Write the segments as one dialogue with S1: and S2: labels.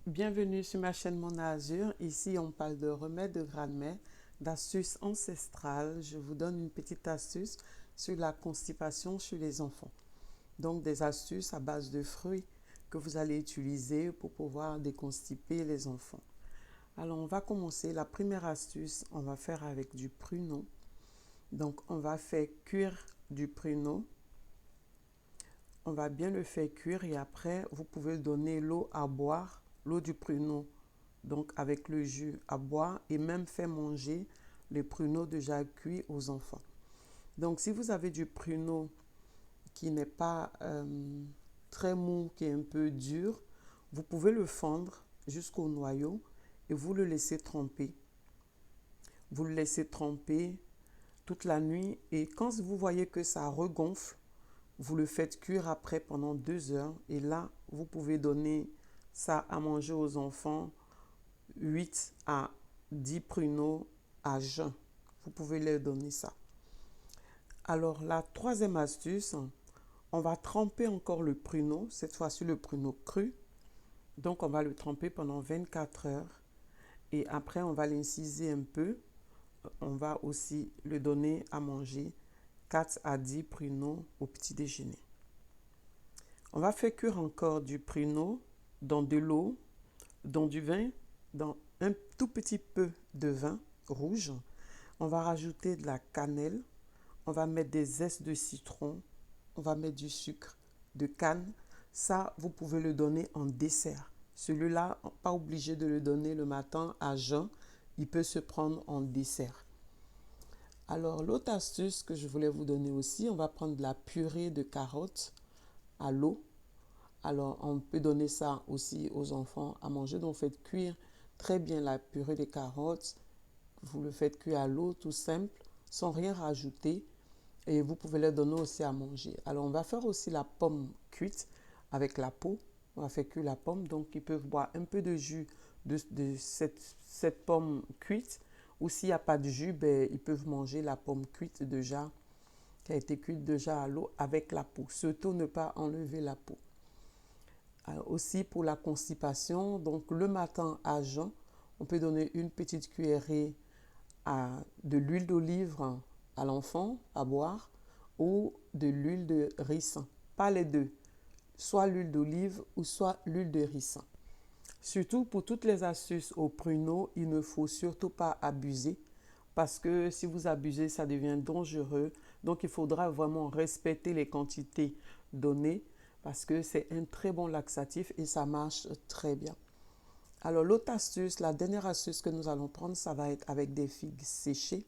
S1: Bienvenue sur ma chaîne Mona Azur. Ici, on parle de remèdes de grand-mère, d'astuces ancestrales. Je vous donne une petite astuce sur la constipation chez les enfants. Donc, des astuces à base de fruits que vous allez utiliser pour pouvoir déconstiper les enfants. Alors, on va commencer. La première astuce, on va faire avec du pruneau. Donc, on va faire cuire du pruneau. On va bien le faire cuire et après, vous pouvez donner l'eau à boire, l'eau du pruneau, donc avec le jus à boire et même faire manger les pruneaux déjà cuits aux enfants. Donc, si vous avez du pruneau qui n'est pas très mou, qui est un peu dur, vous pouvez le fendre jusqu'au noyau et vous le laissez tremper. Vous le laissez tremper toute la nuit et quand vous voyez que ça regonfle, vous le faites cuire après pendant 2 heures et là, vous pouvez donner ça à manger aux enfants, 8 à 10 pruneaux à jeun. Vous pouvez leur donner ça. Alors, la troisième astuce, on va tremper encore le pruneau, cette fois-ci le pruneau cru. Donc, on va le tremper pendant 24 heures et après, on va l'inciser un peu. On va aussi le donner à manger 4 à 10 pruneaux au petit déjeuner. On va faire cuire encore du pruneau dans de l'eau, dans du vin, dans un tout petit peu de vin rouge. On va rajouter de la cannelle. On va mettre des zestes de citron. On va mettre du sucre de canne. Ça, vous pouvez le donner en dessert. Celui-là, pas obligé de le donner le matin à jeun. Il peut se prendre en dessert. Alors, l'autre astuce que je voulais vous donner aussi, on va prendre de la purée de carottes à l'eau. Alors, on peut donner ça aussi aux enfants à manger. Donc, faites cuire très bien la purée de carottes. Vous le faites cuire à l'eau, tout simple, sans rien rajouter. Et vous pouvez leur donner aussi à manger. Alors, on va faire aussi la pomme cuite avec la peau. On va faire cuire la pomme. Donc, ils peuvent boire un peu de jus de cette pomme cuite. Ou s'il n'y a pas de jus, ben, ils peuvent manger la pomme cuite déjà, qui a été cuite déjà à l'eau avec la peau. Surtout ne pas enlever la peau. Aussi pour la constipation, donc le matin à jeun, on peut donner une petite cuillerée de l'huile d'olive à l'enfant à boire ou de l'huile de ricin. Pas les deux, soit l'huile d'olive ou soit l'huile de ricin. Surtout pour toutes les astuces au pruneau, il ne faut surtout pas abuser parce que si vous abusez, ça devient dangereux. Donc il faudra vraiment respecter les quantités données parce que c'est un très bon laxatif et ça marche très bien. Alors l'autre astuce, la dernière astuce que nous allons prendre, ça va être avec des figues séchées.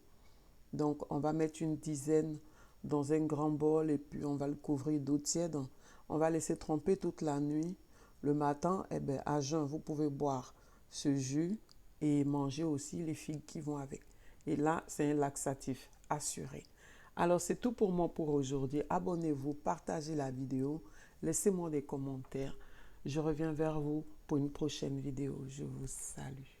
S1: Donc on va mettre une dizaine dans un grand bol et puis on va le couvrir d'eau tiède. On va laisser tremper toute la nuit. Le matin, eh bien, à jeun, vous pouvez boire ce jus et manger aussi les figues qui vont avec. Et là, c'est un laxatif assuré. Alors, c'est tout pour moi pour aujourd'hui. Abonnez-vous, partagez la vidéo, laissez-moi des commentaires. Je reviens vers vous pour une prochaine vidéo. Je vous salue.